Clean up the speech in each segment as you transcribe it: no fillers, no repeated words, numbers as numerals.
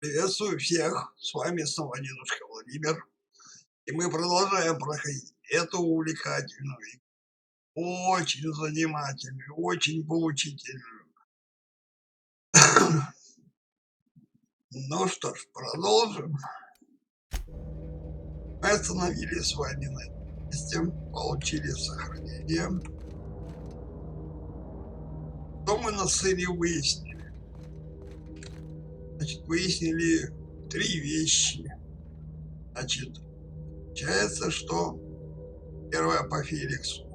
Приветствую всех! С вами снова дедушка Владимир. И мы продолжаем проходить эту увлекательную, очень занимательную, очень поучительную. Ну что ж, продолжим. Мы остановились с вами на этом месте, получили сохранение. Что мы на сцене выяснили? Значит, выяснили три вещи. Значит, получается, что первое по Феликсу.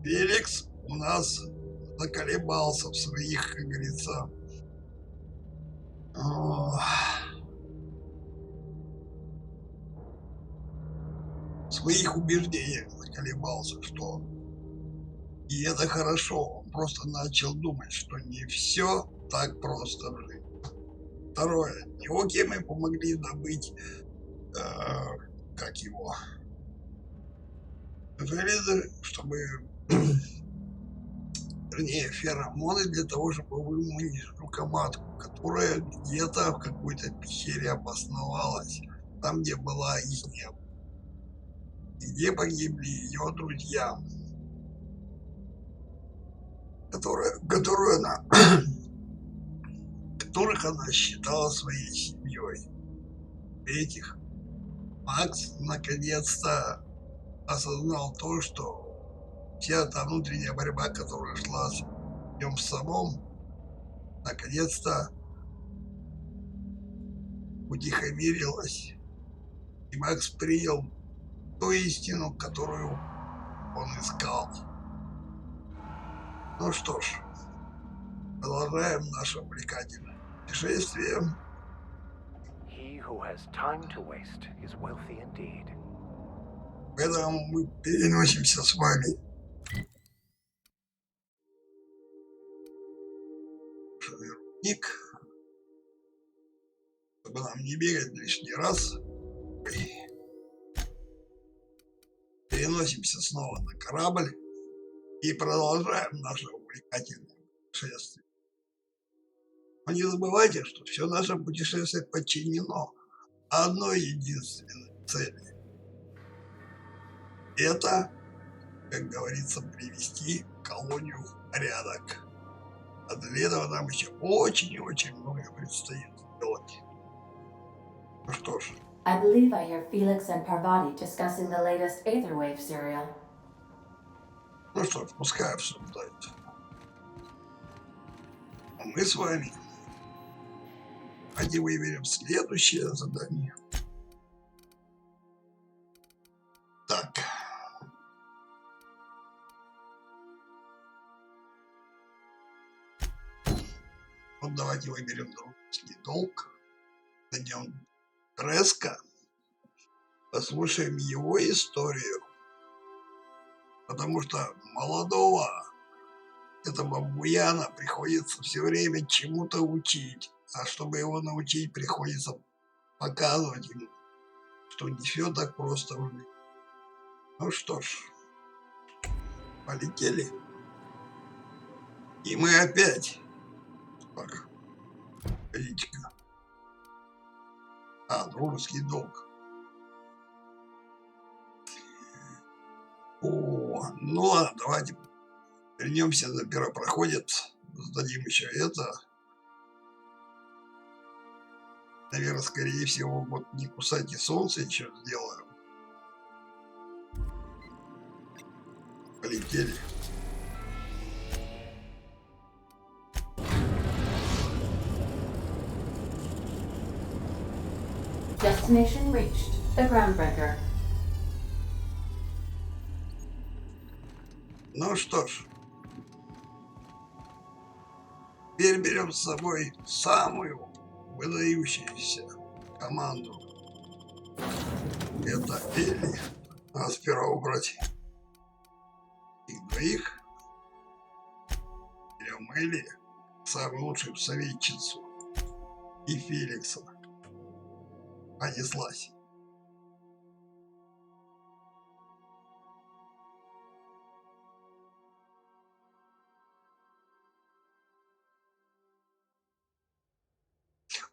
Феликс у нас заколебался в своих, как говорится, в своих убеждениях заколебался, что и это хорошо. Он просто начал думать, что не все так просто в жизни. Второе. Его гемы помогли добыть, как его, железо, чтобы, вернее, феромоны для того, чтобы выманить жукоматку, которая где-то в какой-то пещере обосновалась, там, где была их, где погибли ее друзья, которых она считала своей семьей. Этих Макс наконец-то осознал то, что вся та внутренняя борьба, которая шла с ним самом, наконец-то утихомирилась, и Макс принял ту истину, которую он искал. Ну что ж, продолжаем наше увлекательное путешествие. Поэтому мы переносимся с вами в рудник, чтобы нам не бегать лишний раз. Переносимся снова на корабль и продолжаем наше увлекательное путешествие. Но не забывайте, что все наше путешествие подчинено одной единственной цели. Это, как говорится, привести колонию в порядок. А для этого нам еще очень и очень много предстоит сделать. Ну что ж. I believe I hear Felix and Parvati discussing the latest Aetherwave serial. Ну что ж, пускай обсуждают. А мы с вами давайте выберем следующее задание. Так. Вот давайте выберем дружеский долг. Найдем Треска. Послушаем его историю. Потому что молодого этого буяна приходится все время чему-то учить. А чтобы его научить, приходится показывать ему, что не все так просто в жизни. Ну что ж, полетели. И мы опять. Так, погодите-ка. Дружеский долг. Ну ладно, давайте вернемся на первопроходец. Сдадим еще это. Наверное, скорее всего, вот не кусайте солнце еще сделаем. Полетели. Destination reached. The groundbreaker. Ну что ж. Теперь берем с собой самую выдающуюся команду. Это Элли. Надо сперва убрать их двоих. Берем Элли, самую лучшую советчицу, и Феликса. Понеслась.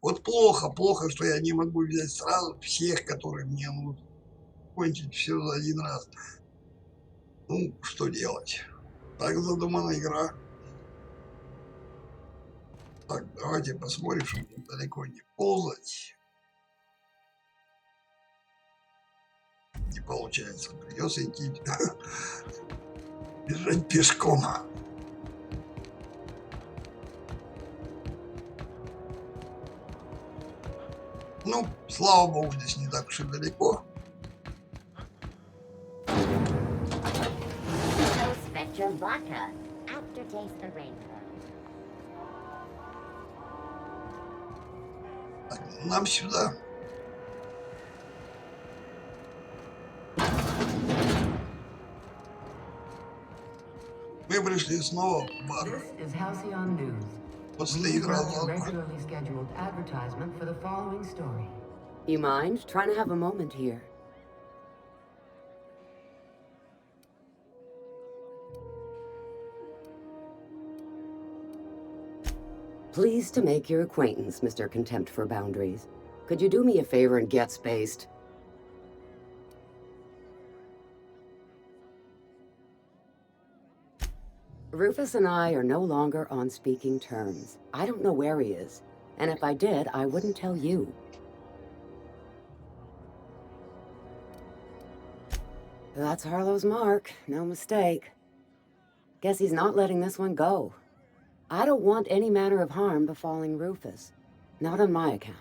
Вот плохо, что я не могу взять сразу всех, которые мне нужны. Кончить все за один раз. Ну, что делать? Так задумана игра. Так, давайте посмотрим, чтобы далеко не ползать. Не получается. Придется идти бежать пешком. Ну, слава богу, здесь не так уж и далеко. Так, нам сюда. Мы пришли снова в бар. После игры You mind trying to have a moment here? Pleased to make your acquaintance, Mr. Contempt for Boundaries. Could you do me a favor and get spaced? Rufus and I are no longer on speaking terms. I don't know where he is, and if I did, I wouldn't tell you. That's Harlow's mark, no mistake. Guess he's not letting this one go. I don't want any manner of harm befalling Rufus. Not on my account.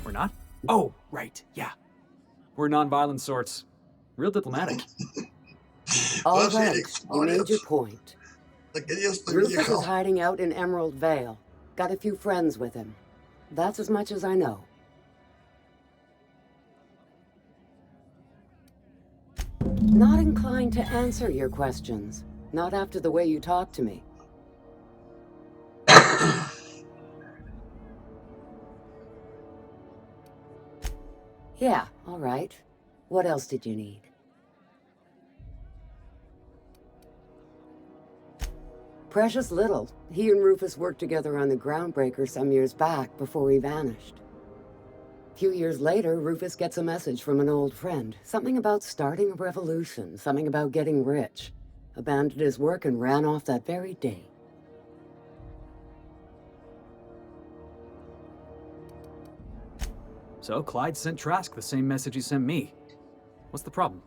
We're not? Oh, right, yeah. We're non-violent sorts. Real diplomatic. All right, you made your point. наконец-то Rufus въехал. is hiding out in Emerald Vale. Got a few friends with him. That's as much as I know. Not inclined to answer your questions. Not after the way you talked to me. Yeah, all right. What else did you need? Precious little. He and Rufus worked together on the Groundbreaker some years back before he vanished. A few years later, Rufus gets a message from an old friend. Something about starting a revolution, something about getting rich. Abandoned his work and ran off that very day. So Clyde sent Trask the same message he sent me. What's the problem?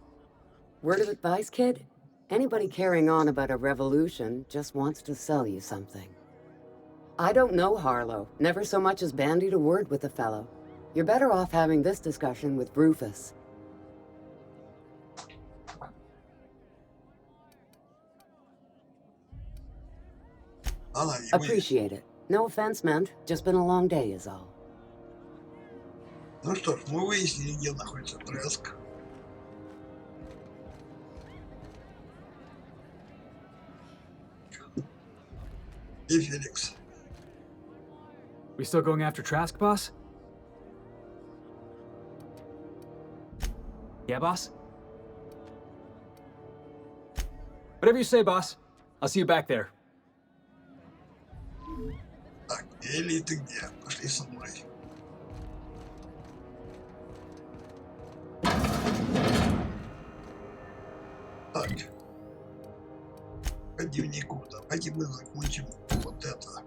Word of advice, kid? Anybody carrying on about a revolution just wants to sell you something. I don't know Harlow. Never so much as bandied a word with the fellow. You're better off having this discussion with Rufus. Appreciate it. No offense meant. Just been a long day is all. Ну что ж, мы выяснили, где находится Треск. И Феликс. We still going after Trask, boss? Yeah, boss? Whatever you say, boss. I'll see you back there. Так, Элли, ты где? Пошли со мной. Так. По дневнику давайте мы закончим вот это.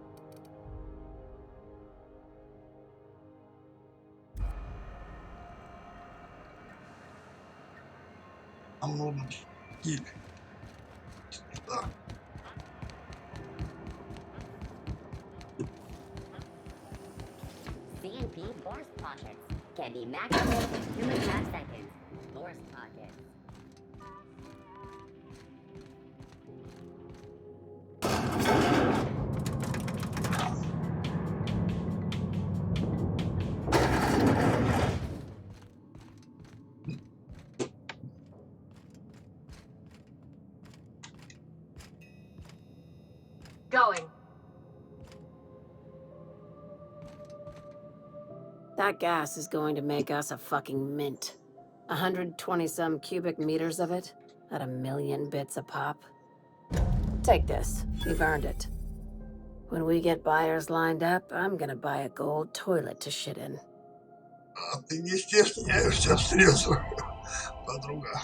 Нам нужен стиль. Да. CNP force pockets can be maximum in 2.5 seconds. Force pockets. Going. That gas is going to make us a fucking mint. 120-some cubic meters of it. at a million bits a pop. Take this. You've earned it. When we get buyers lined up, I'm gonna buy a gold toilet to shit in. А ты не стесняешься средств, подруга.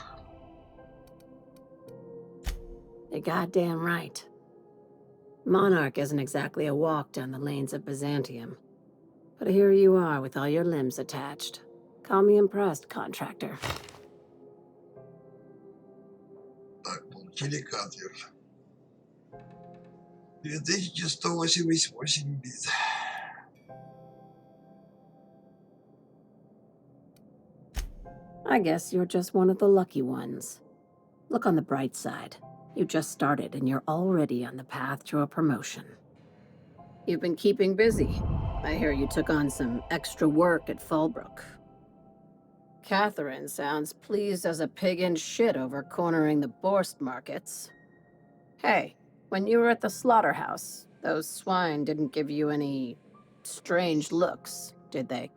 You're goddamn right. Monarch isn't exactly a walk down the lanes of Byzantium. But here you are with all your limbs attached. Call me impressed, contractor. Так, получили картер. 2188 бит. I guess you're just one of the lucky ones. Look on the bright side. You just started and you're already on the path to a promotion. You've been keeping busy. I hear you took on some extra work at Fallbrook. Catherine sounds pleased as a pig in shit over cornering the Borst markets. Hey, when you were at the slaughterhouse, those swine didn't give you any strange looks, did they?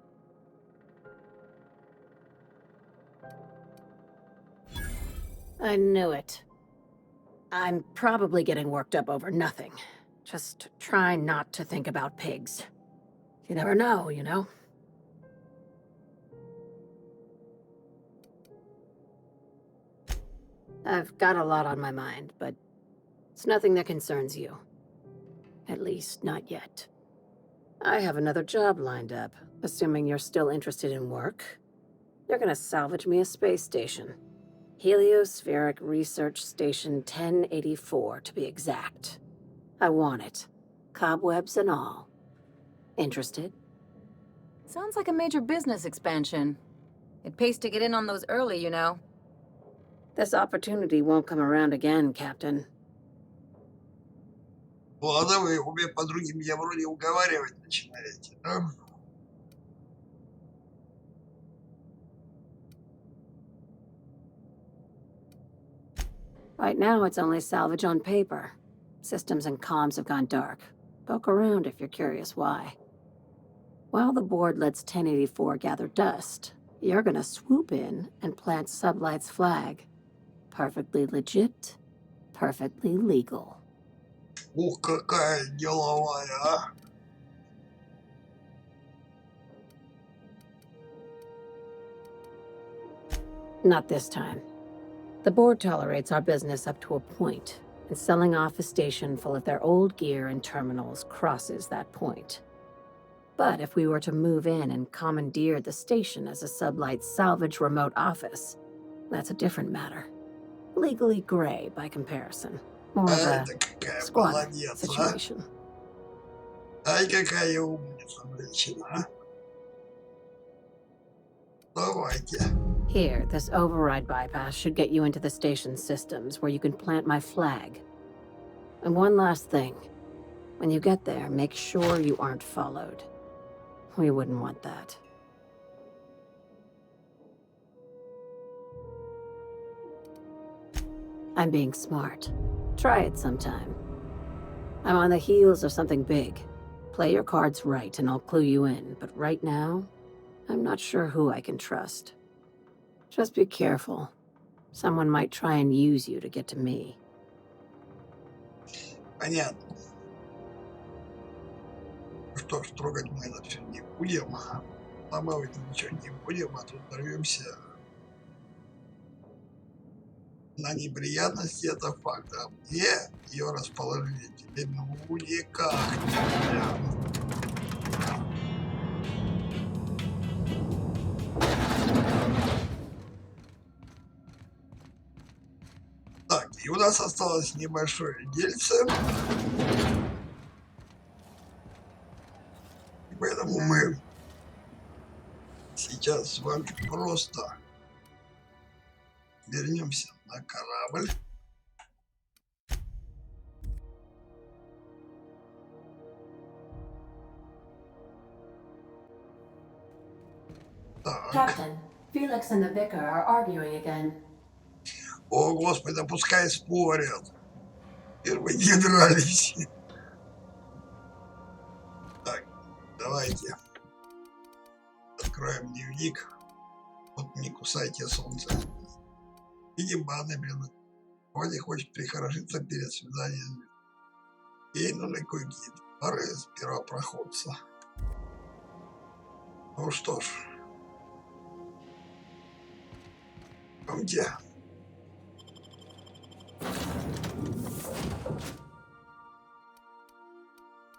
I knew it. I'm probably getting worked up over nothing. Just try not to think about pigs. You never know, you know? I've got a lot on my mind, but it's nothing that concerns you. At least, not yet. I have another job lined up, assuming you're still interested in work. You're gonna salvage me a space station. Heliospheric Research Station 1084, to be exact. I want it. Cobwebs and all. Interested? Sounds like a major business expansion. It pays to get in on those early, you know. This opportunity won't come around again, Captain. Ладно, вы обе подруги меня вроде уговаривать начинаете, да? Right now, it's only salvage on paper. Systems and comms have gone dark. Poke around if you're curious why. While the board lets 1084 gather dust, you're gonna swoop in and plant Sublight's flag. Perfectly legit, perfectly legal. Ух, какая деловая, а! Not this time. The board tolerates our business up to a point, and selling off a station full of their old gear and terminals crosses that point. But if we were to move in and commandeer the station as a Sublight salvage remote office, that's a different matter. Legally gray by comparison. More of a Это какая squatter молодец, а! situation. Ай, какая умница, женщина, а! Давайте. Here, this override bypass should get you into the station systems where you can plant my flag. And one last thing. When you get there, make sure you aren't followed. We wouldn't want that. I'm being smart. Try it sometime. I'm on the heels of something big. Play your cards right and I'll clue you in, but right now, I'm not sure who I can trust. Just be careful. Someone might try and use you to get to me. Понятно. Что ж, трогать мы это все не будем. Ломать ничего не будем, а тут нарвемся на неприятности, это факт. А где ее расположили? Теперь ну никак нельзя. Так, и у нас осталось небольшое дельце. И поэтому мы сейчас с вами просто вернемся на корабль. Так. Captain, Felix and the vicar are arguing again. О, Господи, да пускай спорят. Первые не дрались. Так, давайте. Откроем дневник. Вот не кусайте солнце. Видим, баны, блин. Вроде хочет прихорошиться перед свиданием. Ей нужны кое-какие пары с первопроходца. Ну что ж. Где?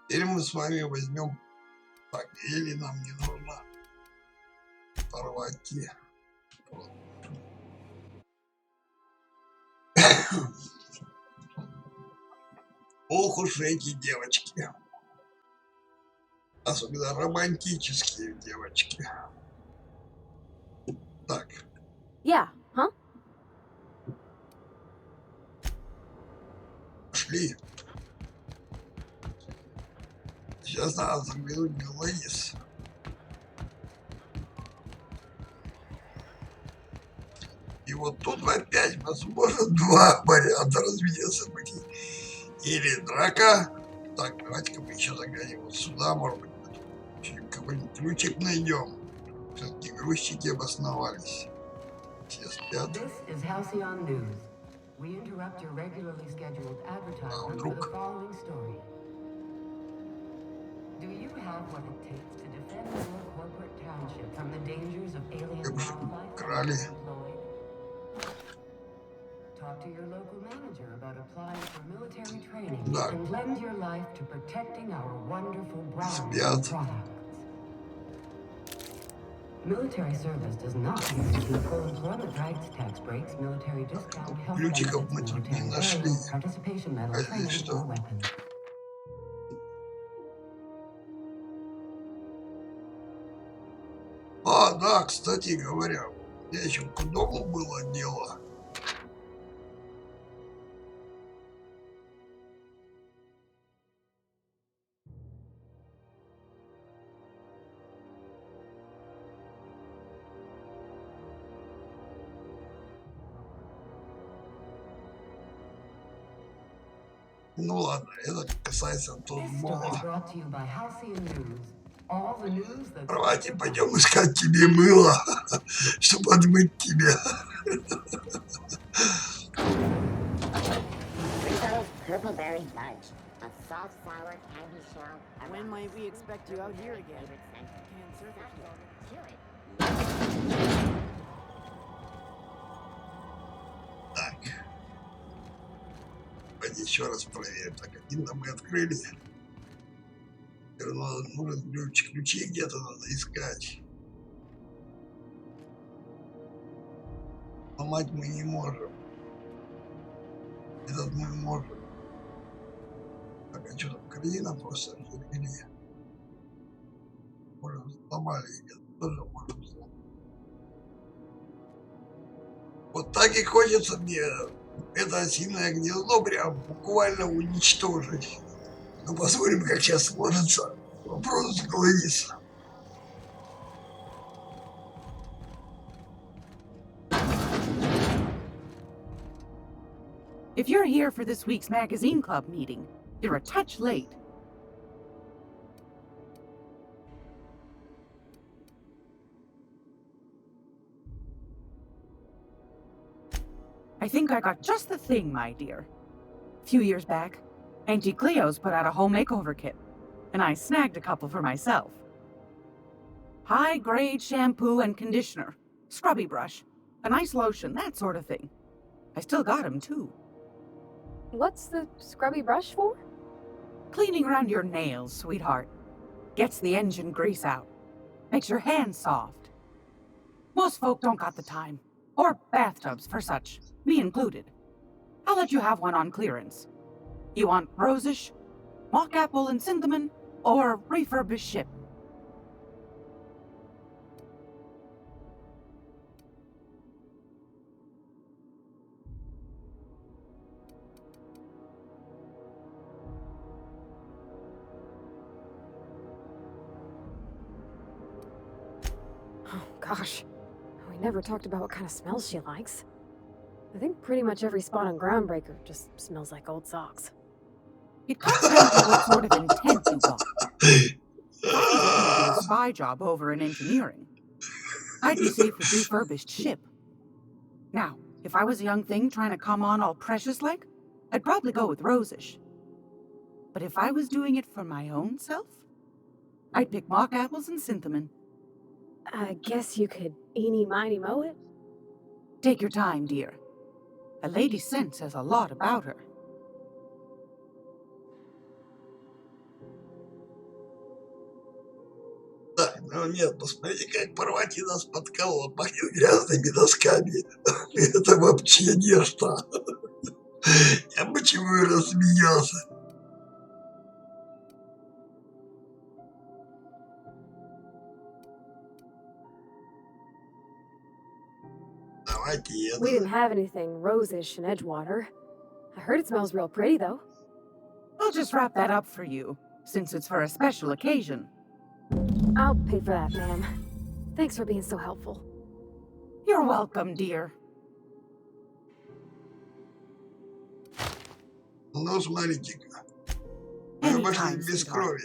Теперь мы с вами возьмем. Так, или нам не нужно порвать. Ох уж эти девочки. Особенно романтические девочки. Так. Yeah, huh? Пошли. Сейчас надо заглянуть в Лоис. И вот тут опять возможно два варианта развития событий. Или драка. Так, давайте-ка мы еще заглянем вот сюда, может быть, какой-нибудь ключик найдем. Все-таки грузчики обосновались. Все спят. This is Halcyon News. We interrupt your regularly scheduled advertisement for the following story. Do you have what it takes to defend your corporate township from the dangers of alien wildlife? Крали. Talk to your local manager about applying for military training Да. and lend your life to protecting our wonderful brands Спят. and products. Military service does not constitute full employment rights, tax breaks, military discount, health Ключиков benefits, мы тут не military нашли. burials, participation medal, А здесь training, что? or weapons. А, да, кстати говоря, я еще к дому было дело. Ну ладно, это касается This Тодмола. story brought to you by Halcyon News. All the news that... Давайте пойдем искать тебе мыло, чтобы отмыть тебя. Rico's purple berry fudge, a soft sour candy shell. When might we expect you out here again? Can't serve it. Chew it. Так. Давайте еще раз проверим. Так, один-то мы открыли. Теперь нужен ключ. Ключи где-то надо искать. Ломать мы не можем. Этот мы можем. Так, а что там, корзина просто или... Может, сломали где-то. Тоже можем сломать. Вот так и хочется мне это осиное гнездо прям буквально уничтожить. Ну, посмотрим, как сейчас сложится вопрос с Глоис. If you're here for this week's magazine club meeting, you're a touch late. I think I got just the thing, my dear. A few years back, Auntie Cleo's put out a home makeover kit, and I snagged a couple for myself. High-grade shampoo and conditioner, scrubby brush, a nice lotion, that sort of thing. I still got 'em, too. What's the scrubby brush for? Cleaning around your nails, sweetheart. Gets the engine grease out. Makes your hands soft. Most folk don't got the time. Or bathtubs for such, me included. I'll let you have one on clearance. You want rosish, mock apple and cinnamon, or refurbished ship? Oh, gosh. We never talked about what kind of smells she likes. I think pretty much every spot on Groundbreaker just smells like old socks. It comes down to what sort of intent you got. If I was looking to do a spy job over in engineering, I'd be safe with refurbished ship. Now, If I was a young thing trying to come on all precious like, I'd probably go with rosish. But if I was doing it for my own self, I'd pick mock apples and cinnamon. I guess you could eeny miny moe it. Take your time, dear. A lady's scent says a lot about her. Так, ну нет, посмотрите, как Парвати нас подколола, пахнет грязными досками. Это вообще нечто. Я почему и рассмеялся. Давайте это. We didn't have anything rosish in Edgewater. I heard it smells real pretty, though. I'll just wrap that up for you, since it's for a special occasion. I'll pay for that, ma'am. Thanks for being so helpful. You're welcome, dear. Ну, смотрите-ка. Мы пошли без крови.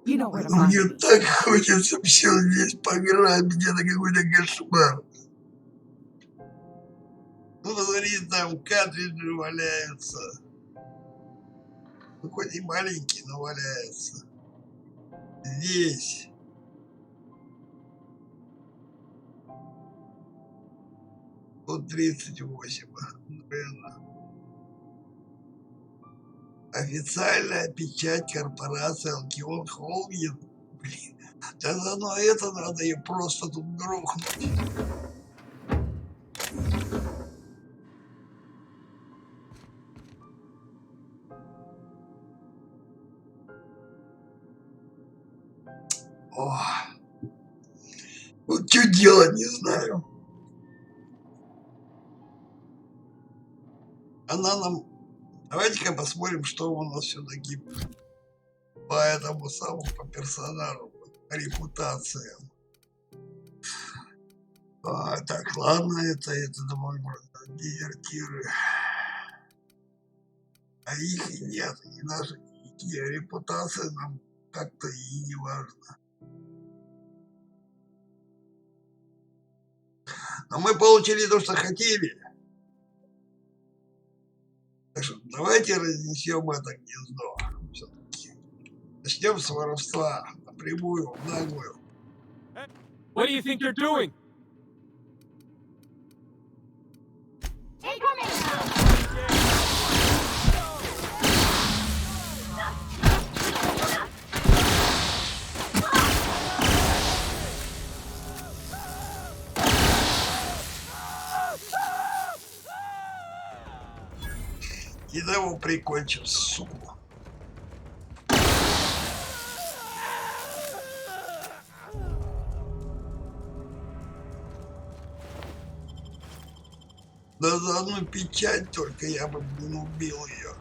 You know where to Мне find me. так хочется все здесь пограбить, это какой-то кошмар. Ну, смотри, там картриджи валяются. Ну, хоть и маленькие, но валяются. Здесь. Тут 38, наверное. Официальная печать корпорации Алкион Холмин. Блин, тогда ну это надо ее просто тут грохнуть. О, вот что делать, не знаю. Она нам... Давайте-ка посмотрим, что у нас все-таки по этому самому, по персонажу, по репутациям. Так, ладно, это думаю, дезертиры. А их и нет, и наши репутации нам как-то и не важно. Но мы получили то, что хотели. Так что давайте разнесем это гнездо. Все-таки. Начнем с воровства. Напрямую, в наглую. What do you think you're doing? И того прикончим, суку. Да за одну печать только я бы убил ее.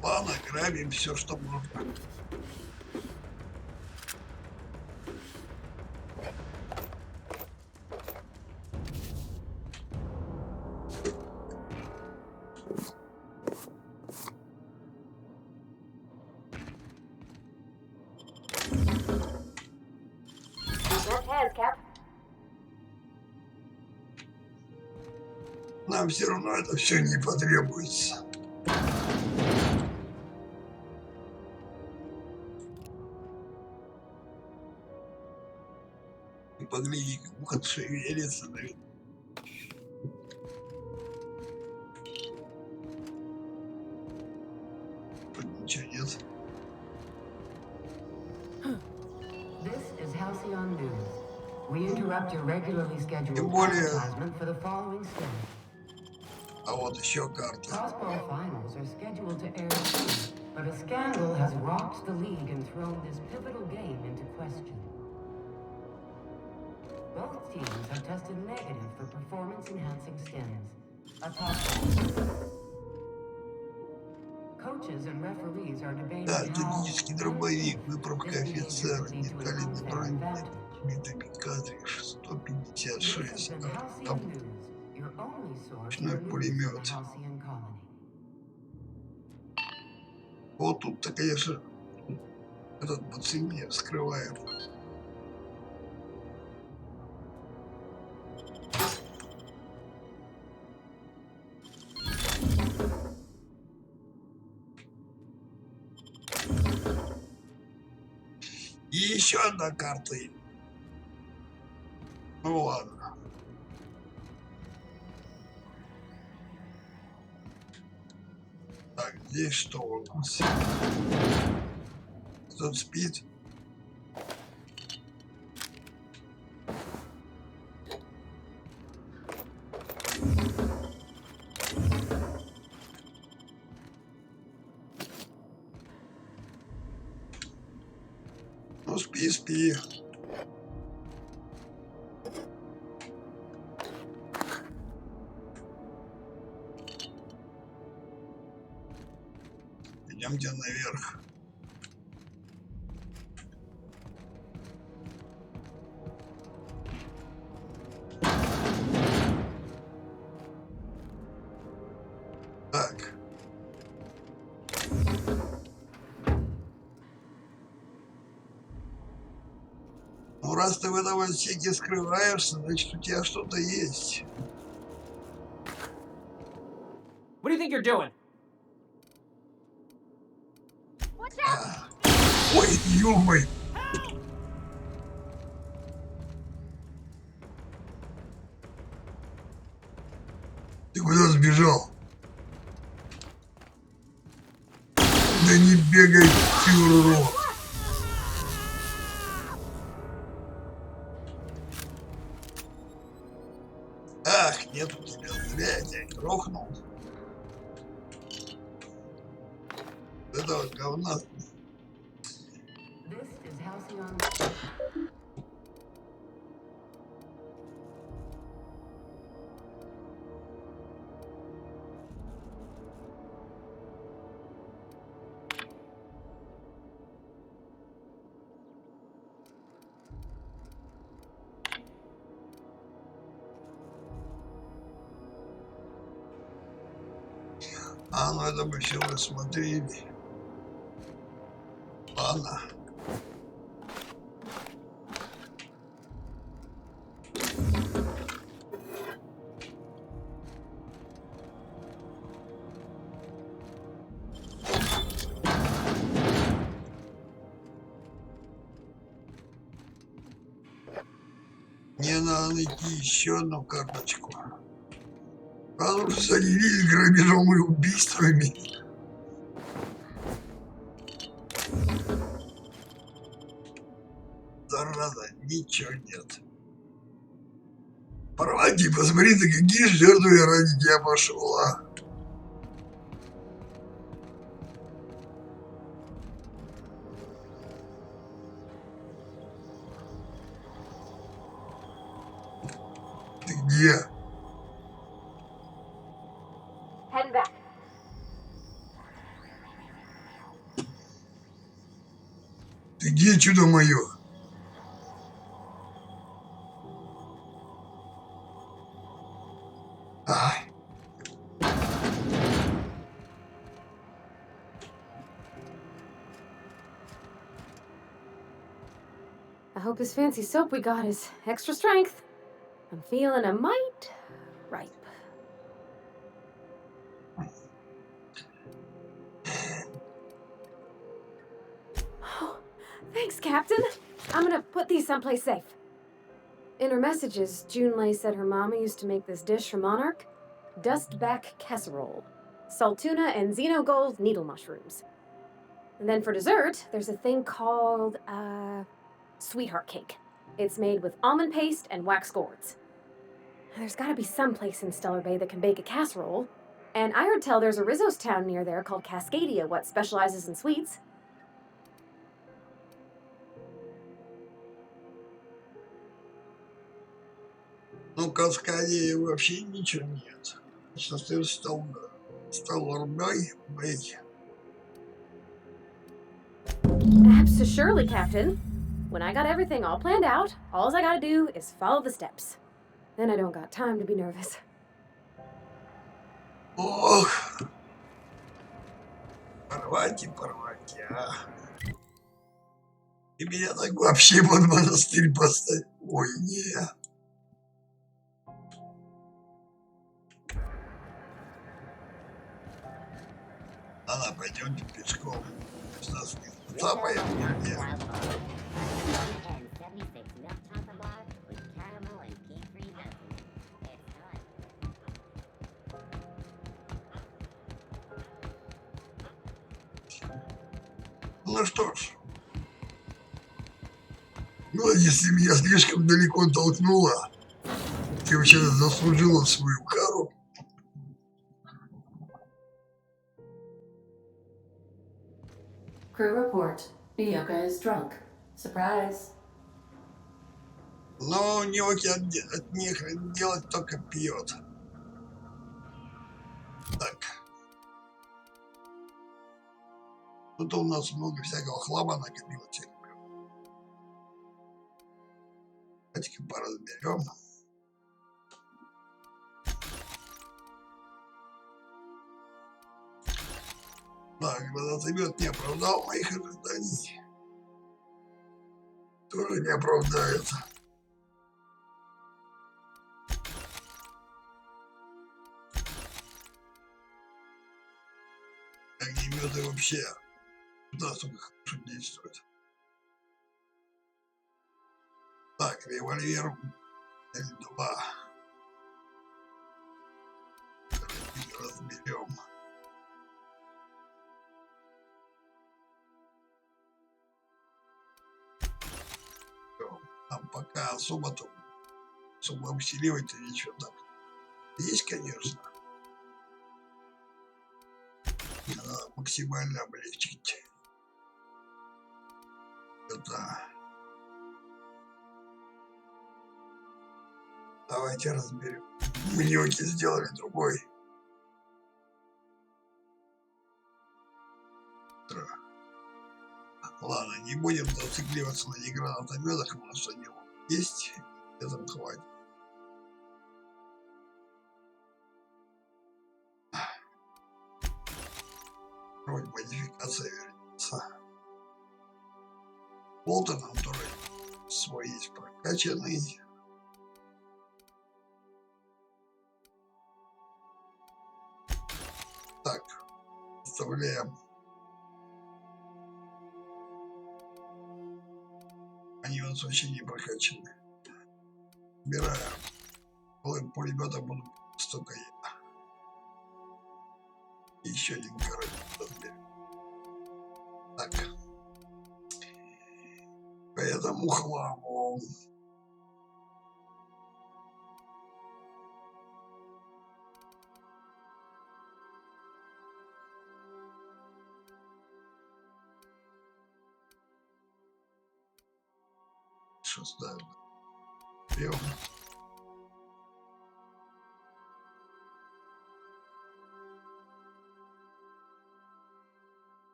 Ладно, грабим все, что можно. Нам все равно это все не потребуется. И погляди, как ухо шевелится, наверное. Тут ничего нет. This is Halcyon News. We interrupt your regularly scheduled Тем более... advertisement for the following story. А вот еще карта. Crossbow finals are scheduled to air soon, but a scandal has rocked the league and thrown this pivotal game into question. Both teams have tested negative for performance-enhancing stims. A top coaches and referees are debating Да, how тактический дробовик, выправка офицера, детали на броне, битый картридж, 156. Там ручной пулемет. Вот тут-то, конечно, Этот по цене скрывает. И еще одна карта. Ну ладно. Так, здесь что у нас? Кто-то спит? Ну, спи, спи. Идемте наверх. Так. Ну, раз ты в этом отсеке скрываешься, значит, у тебя что-то есть. What do you think you're doing? Ой, ё-моё! Ты куда сбежал? Да не бегай, ты урод! Ах, нет у тебя, зря я тебя грохнул. Это вот говна. А, ну это мы все рассмотрели. Ладно. Мне надо найти еще одну карточку. Раз уже занялись грабежом и убийствами. Зараза, ничего нет. Порвати, посмотри, ты какие жертвы я ради тебя пошел, а? Ты где? Heading back. Ты где, чудо мое? Ай. I hope this fancy soap we got is extra strength. I'm feeling a mite ripe. Oh, thanks, Captain. I'm gonna put these someplace safe. In her messages, Junlei said her mama used to make this dish for Monarch. Dustback casserole. Salt tuna and xenogold needle mushrooms. And then for dessert, there's a thing called, sweetheart cake. It's made with almond paste and wax gourds. There's gotta be some place in Stellar Bay that can bake a casserole. And I heard tell there's a Rizzo's town near there called Cascadia what specializes in sweets. Ну, Каскаде вообще ничего нет. Сейчас ты стал рбой, бей. Surely, Captain. When I got everything all planned out, all I gotta do is follow the steps. Then I don't got time to be nervous. Ох. Порвать, а. И меня так вообще под монастырь поставить. Ой, не. Ладно, пойдемте пешком. Сейчас мы цапаем где. And 76 milk chocolate bar with caramel and pea-free nuts. It's done. Ну что ж. Ну, если меня слишком далеко толкнуло, ты вообще заслужила свою кару. Crew report. Miyoko is drunk. Surprise. Но Нёки от них делать только пьет. Так. Тут у нас много всякого хлама накопилось. Давайте-ка поразберем. Так, гранатомет не оправдал моих ожиданий. Тоже не оправдает. Огнеметы вообще настолько хорошо действуют. Так, револьвер L2. Разберем. Там пока особо усиливать ничего так. Есть, конечно. Надо максимально облегчить. Это. Давайте разберем. Мнёки сделали другой. Ладно, не будем зацикливаться на гранатометах, у нас они есть. Этого хватит. Вроде модификация вернется. Болтон, который свой есть прокачанный. Так, оставляем. Они у нас вообще не прокачаны. Убираем. Пулемета буду столько я. Еще один корабль разберем. Так. По этому хламу. Что ставим? Берем.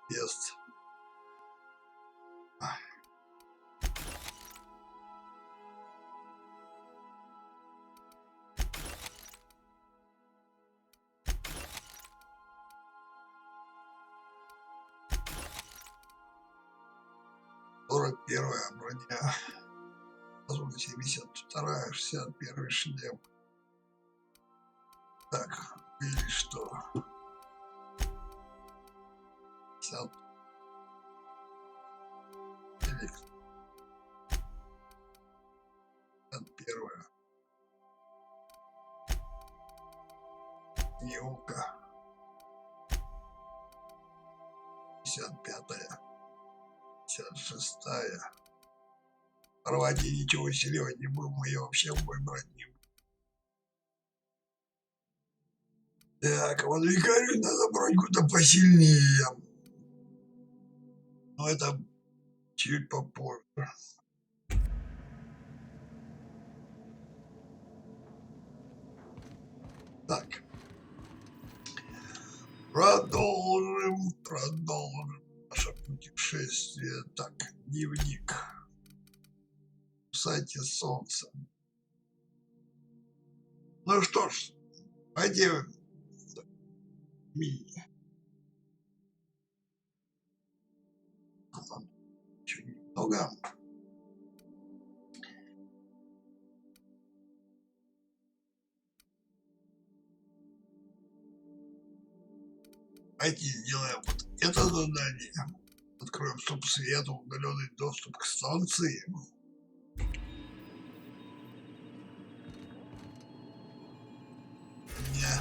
Тест. Первая броня. 72-я, 61-й шлем. Так, или что? 50. Или 51-я. Неука. 55-я. 56-я. Порвать и ничего усиливать не будем, мы ее вообще в бой брать не будем. Так, вот викарию надо брать куда посильнее. Но это чуть попозже. Так. Продолжим наше путешествие. Так, дневник. В сайте солнца. Ну что ж, давайте Много. Давайте сделаем вот это задание. Откроем вступ света, удаленный доступ к станции. Не.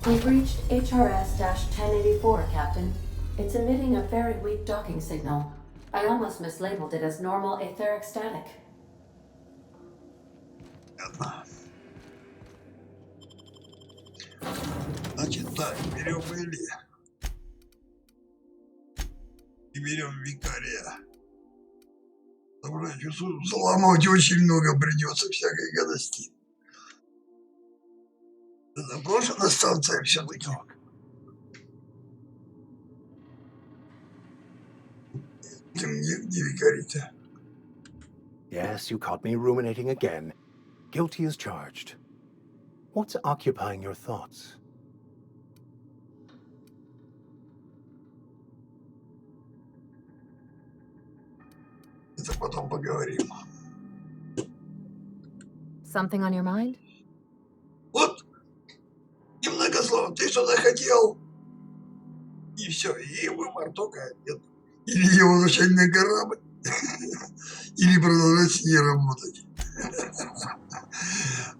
We've reached HRS-1084, Captain. It's emitting a very weak docking signal. I almost mislabeled it as normal etheric static. Понятно. Значит так, берем Эли и берем викария. Добро, чувствую, взломать очень много придется всякой гадости. Заброшена станция все-таки. Не викарите. Yes, you caught me ruminating again. Guilty as charged. What's occupying your thoughts? Это потом поговорим. Something on your mind? Вот, немногословно, ты что-то хотел, и все, и выбор только один. Или его возвращать на корабль, или продолжать с ней работать.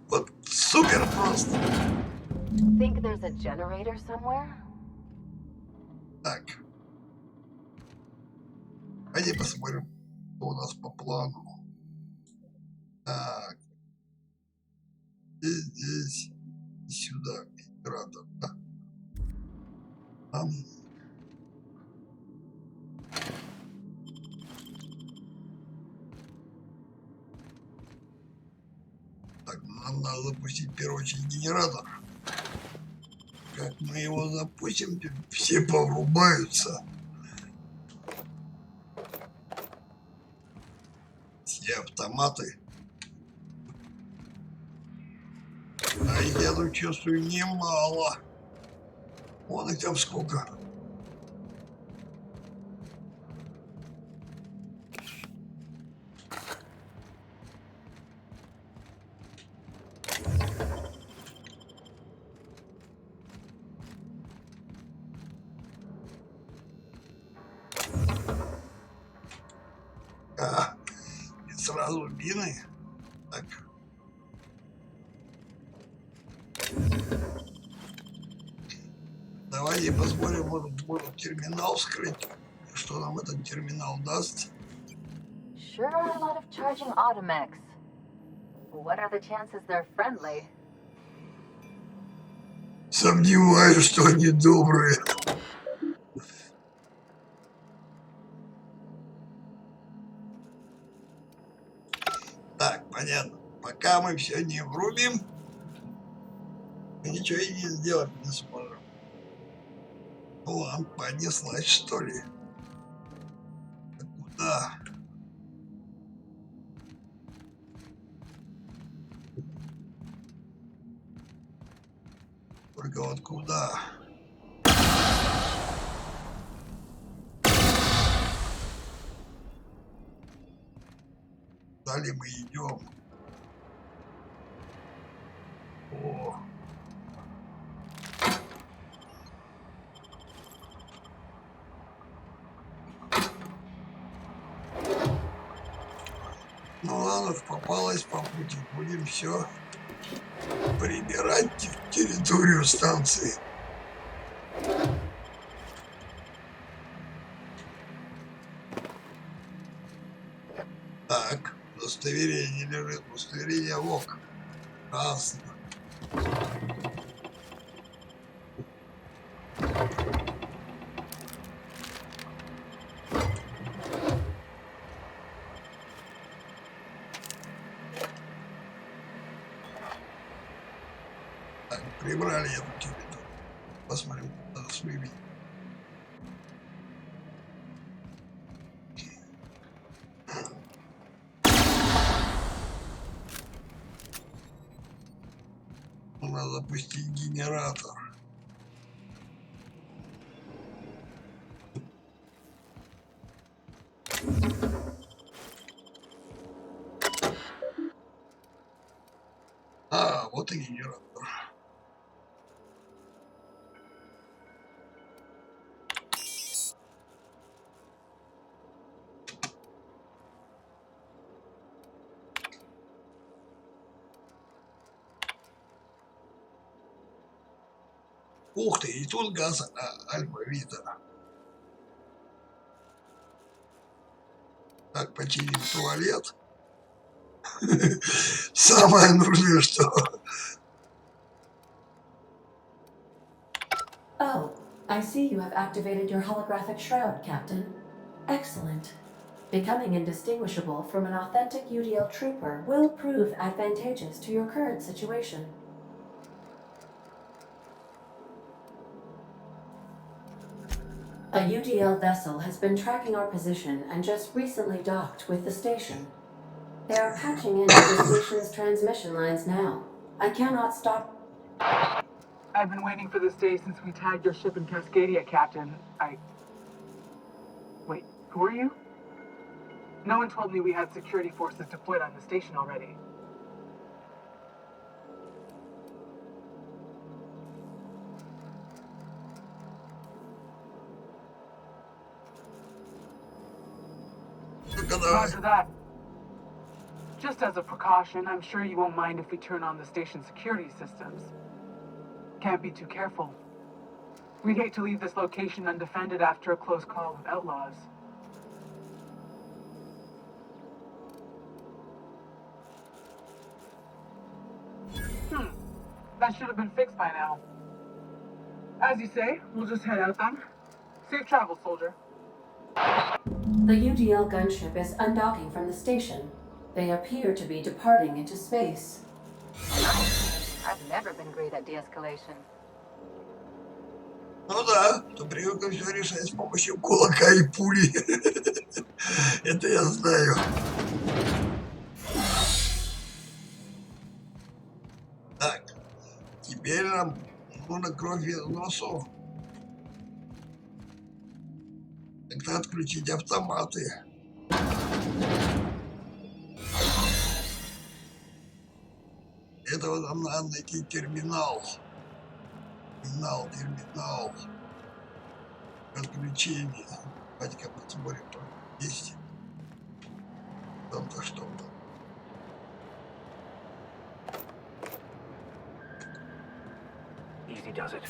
Вот супер просто. Think there's a generator somewhere? Так. Пойди посмотрим, что у нас по плану. Так. Здесь, сюда, генератор, да. Там. Так, нам надо запустить в первую очередь генератор. Как мы его запустим, все поврубаются. Все автоматы. А я тут чувствую немало. Вон их там сколько. И сразу бины. Так. Давайте посмотрим, может терминал вскрыть. Что нам этот терминал даст? Sure are a lot of charging automechs. What are the chances they're friendly? Сомневаюсь, что они добрые. Так, понятно. Пока мы все не врубим, мы ничего и не сделать не сможем. Ну ладно, понеслась, что ли? Куда? Только вот куда? Куда ли мы идем? О. Ну ладно, попалась по пути. Будем все прибирать территорию станции. Так, удостоверение лежит. Удостоверение ВОК. Красно. Так, прибрали эту территорию. Посмотрим, куда нас выведет. Надо запустить генератор. А, вот и генератор. Ух ты, и тут газ альфа-вида. Так, починим туалет. Самое нужное, что... Oh, I see you have activated your holographic shroud, Captain. Excellent. Becoming indistinguishable from an authentic UDL trooper will prove advantageous to your current situation. A UDL vessel has been tracking our position and just recently docked with the station. They are patching into the station's transmission lines now. I cannot stop. I've been waiting for this day since we tagged your ship in Cascadia, Captain. Wait, who are you? No one told me we had security forces deployed on the station already. Roger that. Just as a precaution, I'm sure you won't mind if we turn on the station security systems. Can't be too careful. We'd hate to leave this location undefended after a close call with outlaws. That should have been fixed by now. As you say, we'll just head out then. Safe travels, soldier. The UDL gunship is undocking from the station. They appear to be departing into space. I've never been great at de-escalation. Ну да, то привык все решать с помощью кулака и пули. Это я знаю. Так, теперь нам нужно кровь из носу. Как-то отключить автоматы. Для этого нам надо найти терминал. Терминал. Отключение. Давайте-ка посмотрим, что есть. Там-то что-то. Easy does it.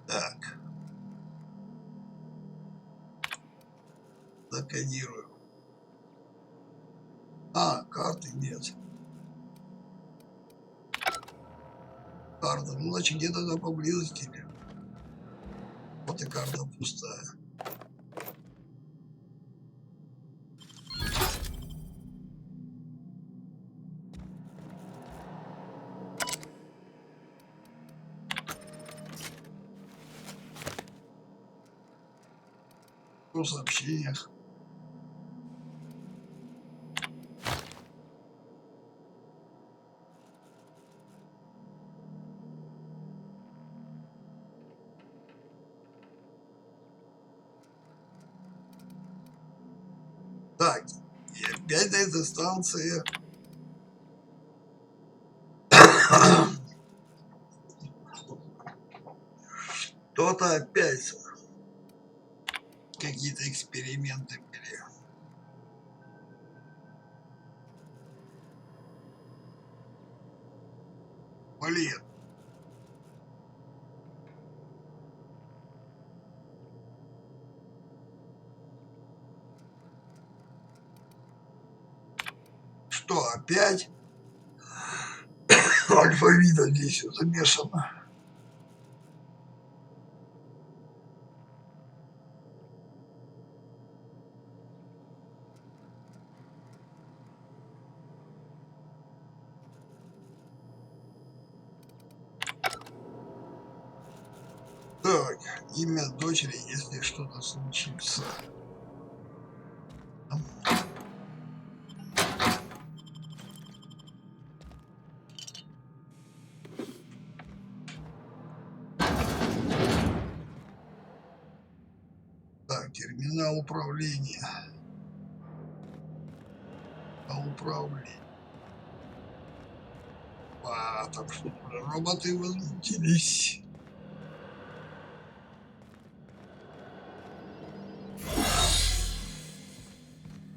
Так. Закодирую. А, карты нет. Карта, ну значит где-то там поблизости. Вот и карта пустая. В сообщениях. Так, и опять на этой станции что-то опять какие-то эксперименты были. Блин. Что, опять? Альфа-вида здесь замешано. имя дочери, если что-то случится. Так, терминал управления. Управление. А, там что, роботы возмутились.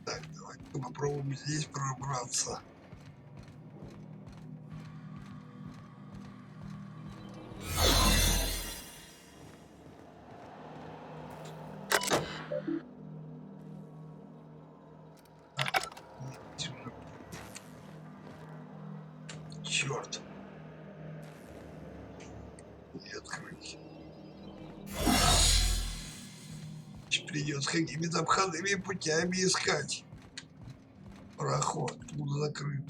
Так, давайте попробуем здесь пробраться. Черт. Не открыть. Придется какими-то обходными путями искать. Проход тут закрыт.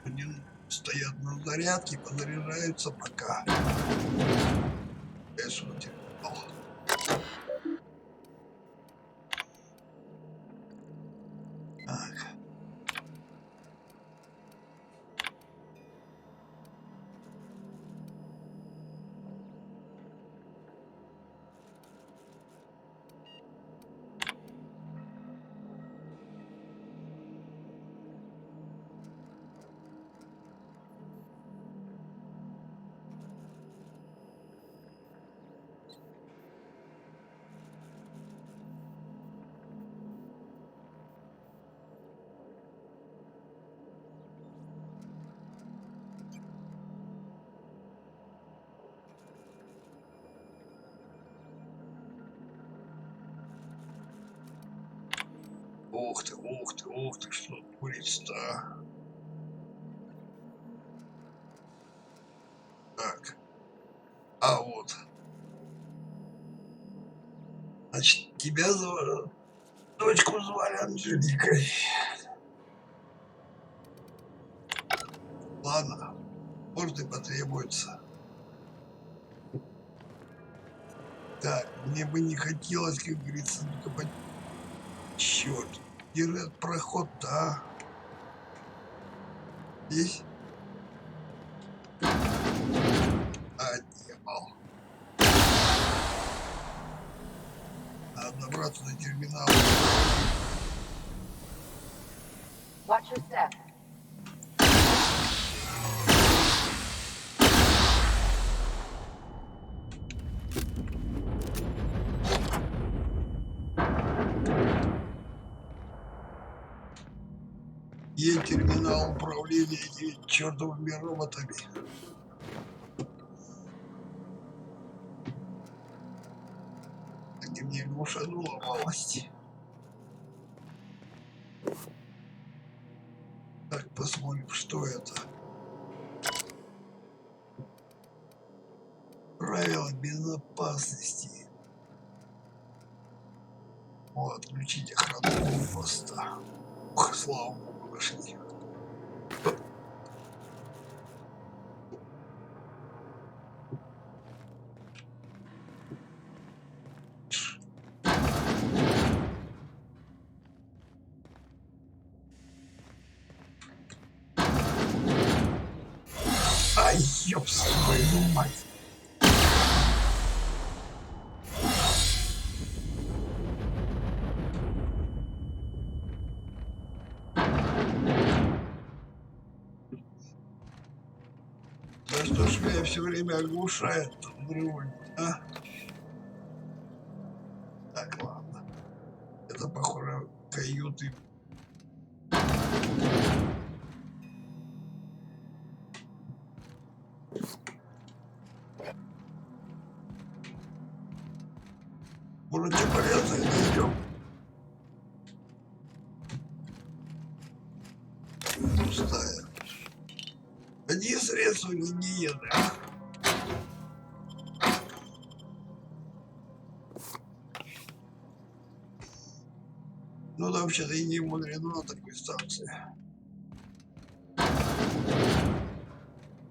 Один стоят на зарядке, подзаряжаются пока. Смотрите. Так. Ух ты, что творится-то? Так. А вот. Значит, тебя звали, дочку звали Анжеликой. Ладно, может и потребуется. Так, мне бы не хотелось, как говорится, только черт. Где же этот проход-то, а? Здесь? А, дьявол. Надо добраться до терминала. Watch your step. Есть терминал управления этими чертовыми роботами. Так и мне глушанула малость. Так, посмотрим, что это. Правила безопасности. О, отключить охрану поста. Ух, слава богу, нашли. Ай, ёпс, твою мать. Да что ж меня все время оглушает взрывами, а? Так, ладно. Это, похоже, каюты. Может, что полезное найдем? Пустая. Одни средства гигиены. Ну, да, вообще-то и не мудрено на такой станции.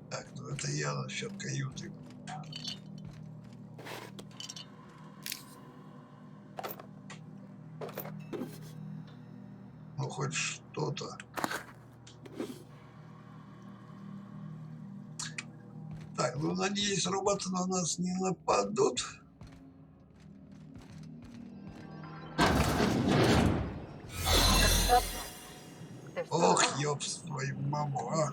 Так, ну это я насчет каюты. Ну, хоть что-то. Так, ну, надеюсь, роботы на нас не нападут. Ох, ёпс, твою маму, а.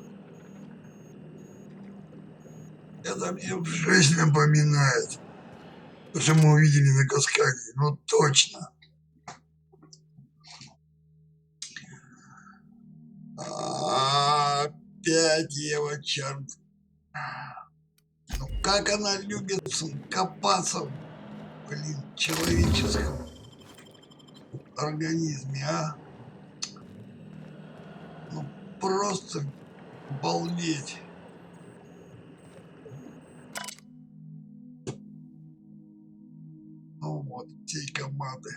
Это мне в жизнь напоминает. То, что мы увидели на каскаде. Ну, точно. Опять Ева Чарт. Ну, как она любит копаться, блин, в человеческом организме, а? Ну, просто балдеть. Ну вот, всей команды.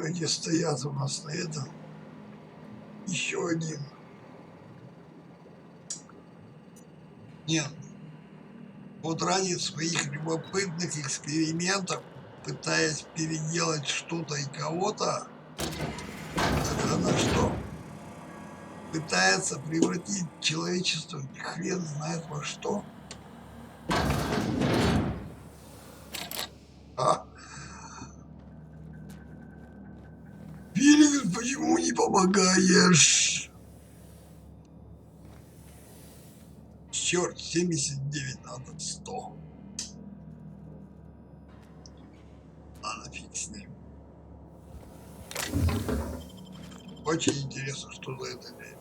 Они стоят у нас на этом. Еще один. Нет. Вот ради своих любопытных экспериментов, пытаясь переделать что-то и кого-то, это она что? Пытается превратить человечество хрен знает во что. Феликс, почему не помогаешь? Черт, 79 надо 100. Ладно, фиг с ним. Очень интересно, что за это время.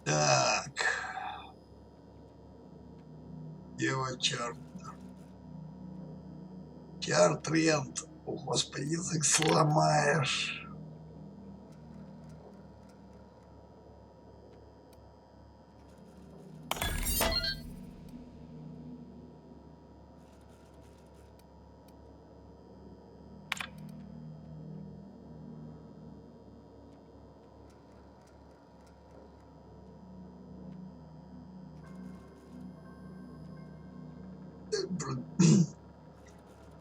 Так. Ева Чарт. Чарт-рент. О, господи, язык сломаешь.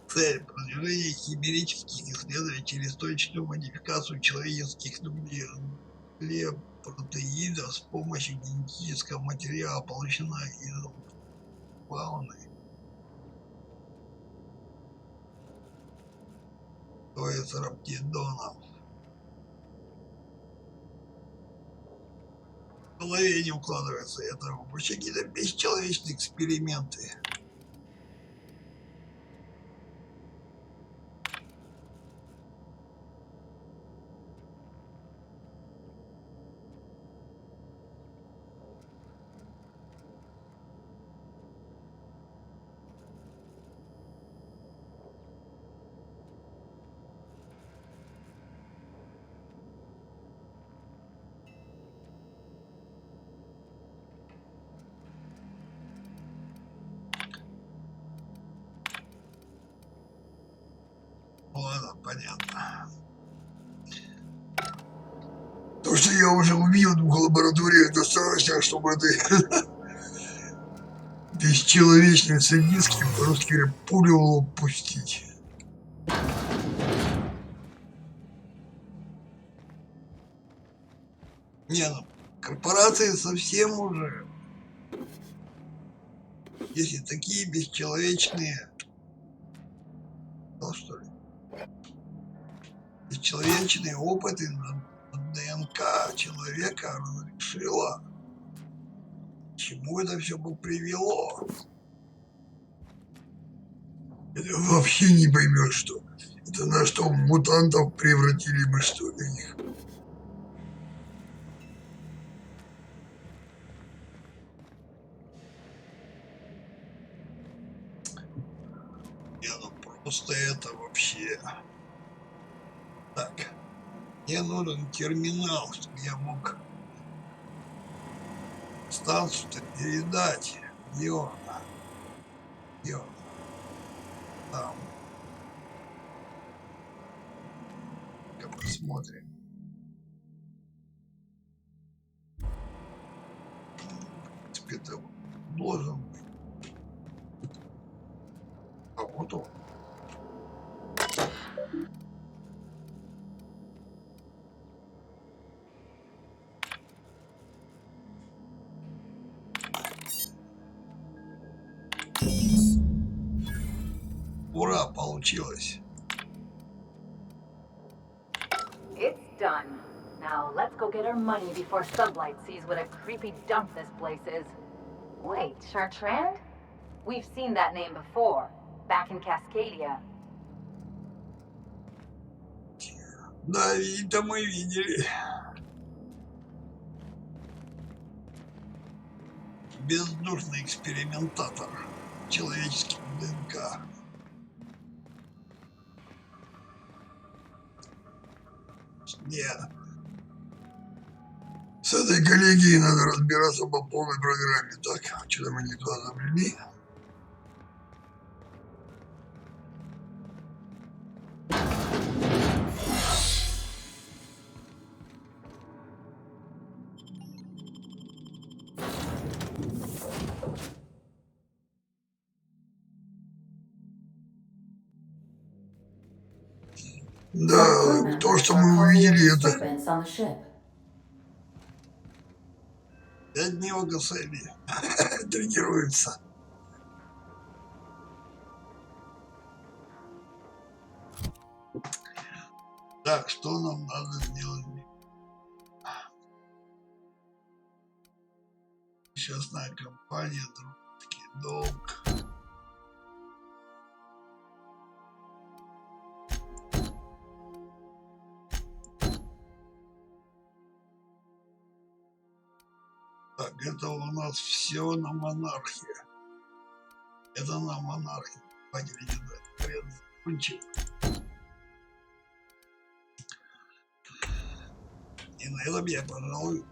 Цель продвижения химерических исследований через точную модификацию человеческих нуклеопротеидов с помощью генетического материала, полученного из фауны. То есть раптидонов. В голове не укладывается. Это вообще какие-то бесчеловечные эксперименты. Ладно, понятно. То, что я уже увидел в двух лабораториях, достаточно, чтобы этой бесчеловечной садистки, по-русски говоря, пулю в лоб пустить. Не, ну, корпорации совсем уже. Если такие бесчеловечные... Что ли? Бесчеловечные опыты на ДНК человека разрешила. К чему это все бы привело? Это вообще не поймешь, что. Это на что, мутантов превратили бы, что ли, их? Не, ну просто это вообще... Так. Мне нужен терминал, чтобы я мог станцию-то передать. Где он? Где он? Там. Посмотрим. В принципе, это должен быть. А вот он. Ура, получилось. It's done. Now let's go get our money before Sublight sees what a creepy dump this place is. Wait, Chartrand? We've seen that name before, back in Cascadia. Да, это мы видели. Бездушный экспериментатор человеческим ДНК. Нет. С этой коллегией надо разбираться по полной программе. Так, что-то мы не туда забрели. Да, то, что мы увидели, это 5 дней в Гасселе тренируется. Так, что нам надо сделать? Частная компания, дружеский долг. Так, это у нас все на монархии. Это на монархии. И на этом я, пожалуй,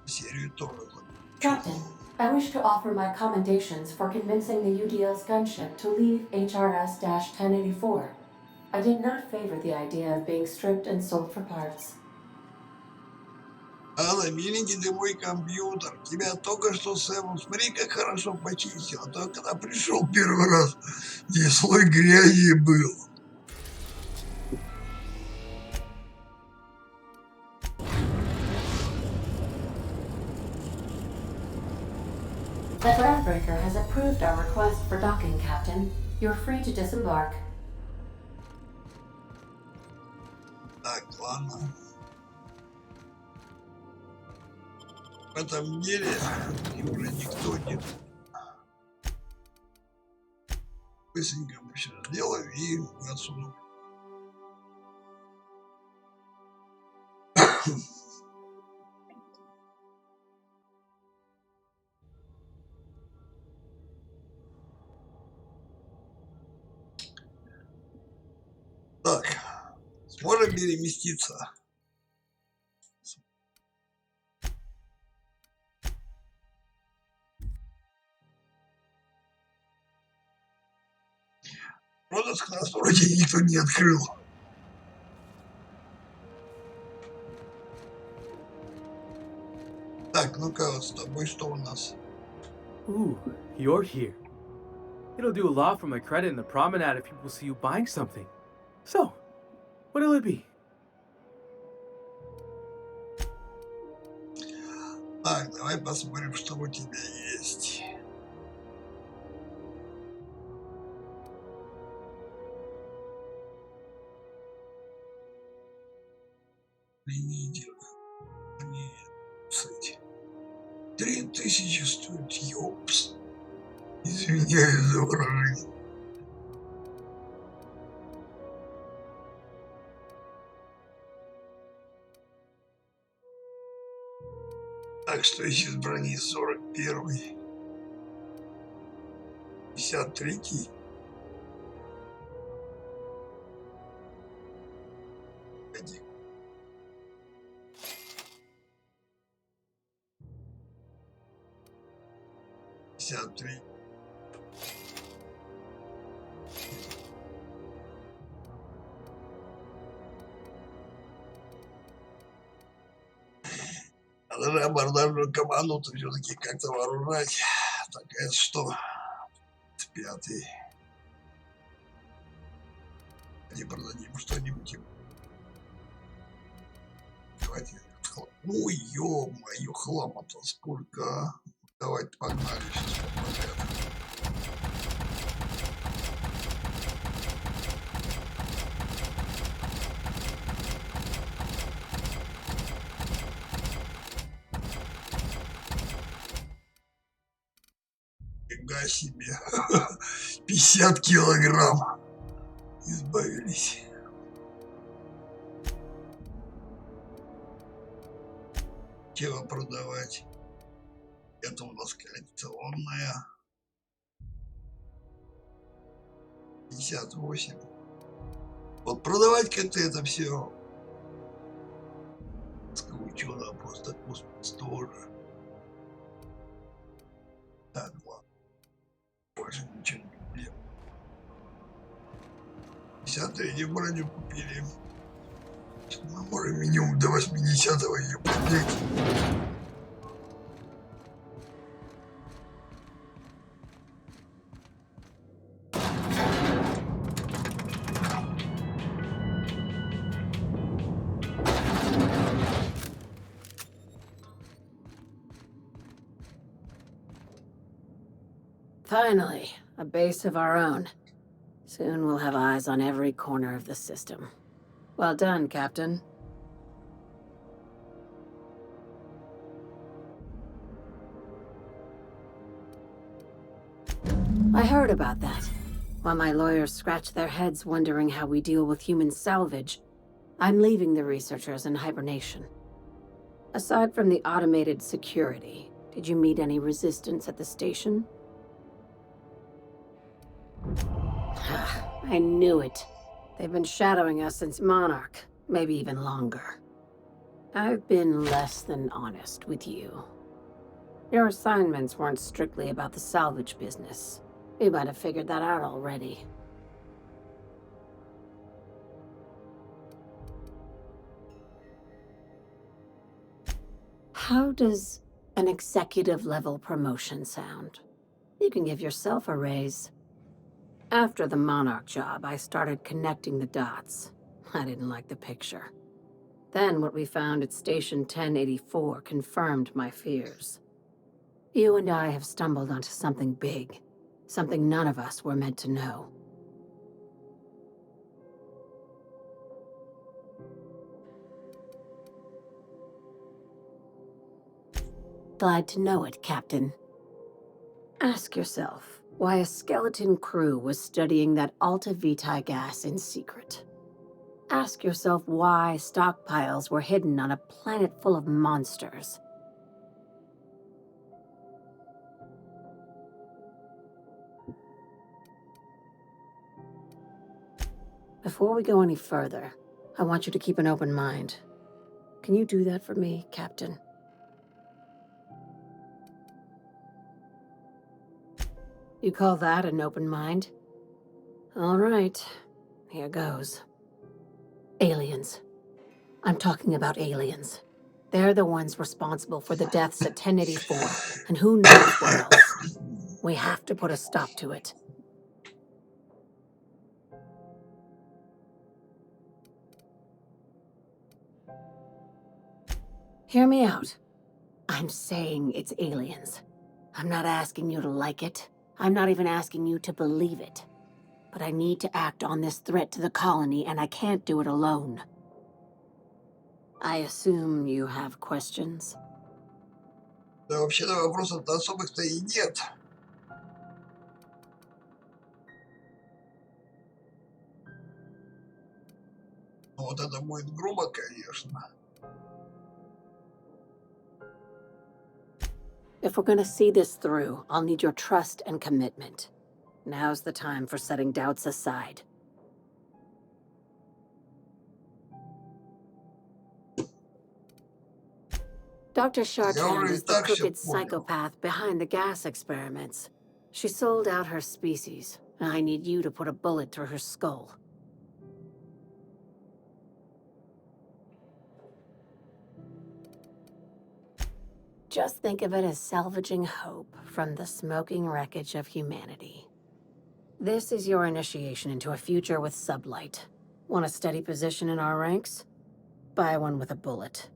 серию тоже закончу. Captain, I wish to offer my commendations for convincing the UDL's gunship to leave HRS-1084. I did not favor the idea of being stripped and sold for parts. Алла, миленький ты мой компьютер. Тебя только что Сэм, смотри, как хорошо почистил. А то, когда пришел первый раз, здесь слой грязи был. The groundbreaker has approved our request for docking, Captain. You're free to disembark. Так, ладно. В этом деле уже никто не... Быстренько мы сейчас сделаем и отсюда. Так, сможем переместиться. Розыск нас вроде никто не открыл. Так, ну-ка, вот с тобой что у нас? Ooh, you're here. It'll do a lot for my credit in the promenade if people see you buying something. So, what'll it be? Так, давай посмотрим, что у тебя есть. Пленитель. 3000 стоит, ёпс. Извиняюсь за выражение. Так, что еще из брони? 41-й. 53-й. 53. Надо же абордажную команду-то все-таки как-то вооружать. Так, это что? Пятый. Не продадим что-нибудь. Давайте. Ну, ё-моё, хлама-то сколько, а? Давайте погнали сейчас подряд. Фига себе. 50 килограмм. Избавились. Чего продавать? Это у нас коллекционная. 58. Вот продавать как-то это все скручено, просто космос тоже. Так, ладно. Больше ничего не купили. 53 броню купили. Мы можем минимум до 80-го ее поднять. Finally, a base of our own. Soon we'll have eyes on every corner of the system. Well done, Captain. I heard about that. While my lawyers scratch their heads wondering how we deal with human salvage, I'm leaving the researchers in hibernation. Aside from the automated security, did you meet any resistance at the station? I knew it. They've been shadowing us since Monarch, maybe even longer. I've been less than honest with you. Your assignments weren't strictly about the salvage business. You might have figured that out already. How does an executive-level promotion sound? You can give yourself a raise. After the Monarch job, I started connecting the dots. I didn't like the picture. Then what we found at Station 1084 confirmed my fears. You and I have stumbled onto something big. Something none of us were meant to know. Glad to know it, Captain. Ask yourself why a skeleton crew was studying that Alta Vitae gas in secret. Ask yourself why stockpiles were hidden on a planet full of monsters. Before we go any further, I want you to keep an open mind. Can you do that for me, Captain? You call that an open mind? All right, here goes. Aliens. I'm talking about aliens. They're the ones responsible for the deaths at 1084, and who knows what else. We have to put a stop to it. Hear me out. I'm saying it's aliens. I'm not asking you to like it. I'm not even asking you to believe it. But I need to act on this threat to the colony, and I can't do it alone. I assume you have questions? Да, вообще-то вопросов-то особых-то и нет. Вот это будет грубо, конечно. If we're gonna see this through, I'll need your trust and commitment. Now's the time for setting doubts aside. Dr. Chartrand уже и is the так всё crooked понял. psychopath behind the gas experiments. She sold out her species, and I need you to put a bullet through her skull. Just think of it as salvaging hope from the smoking wreckage of humanity. This is your initiation into a future with sublight. Want a steady position in our ranks? Buy one with a bullet.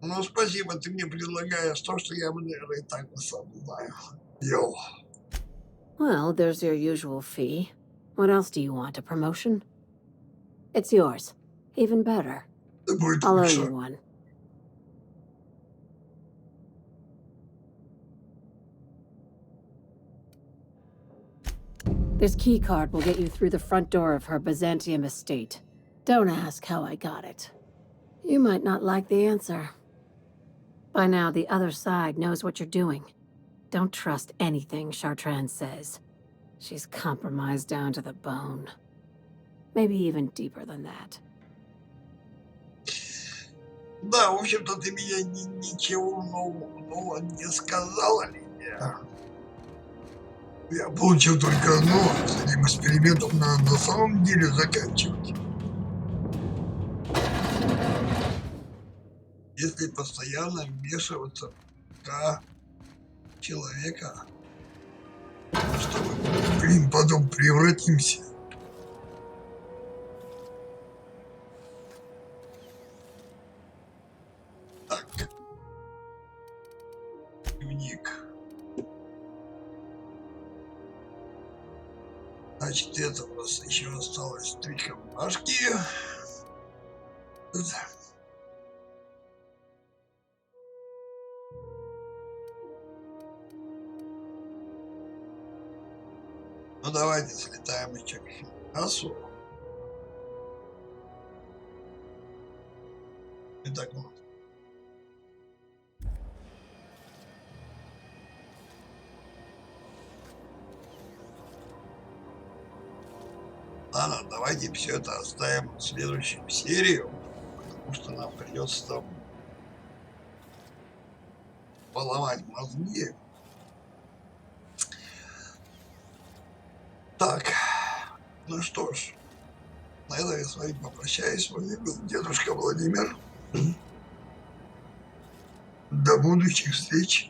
Ну, спасибо, ты мне предлагаешь то, что я, наверное, и так сам знаю. Йоу. Well, there's your usual fee. What else do you want? A promotion? It's yours. Even better. Да будет I'll owe лучше. you one. This keycard will get you through the front door of her Byzantium estate. Don't ask how I got it. You might not like the answer. By now, the other side knows what you're doing. Don't trust anything Chartrand says. She's compromised down to the bone. Maybe even deeper than that. Да, в общем-то, ты меня ничего нового не сказала, Лидия. Я получил только, с этим экспериментом надо на самом деле заканчивать. Если постоянно вмешиваться в ДНК человека, что мы, потом превратимся. Так. Дневник. Значит, это у нас еще осталось 3 камбашки. Ну давайте слетаем еще к кассу. Итак, вот. Ладно, давайте все это оставим в следующую серию, потому что нам придется там поломать мозги. Так, ну что ж, на этом я с вами попрощаюсь. С вами был дедушка Владимир. До будущих встреч.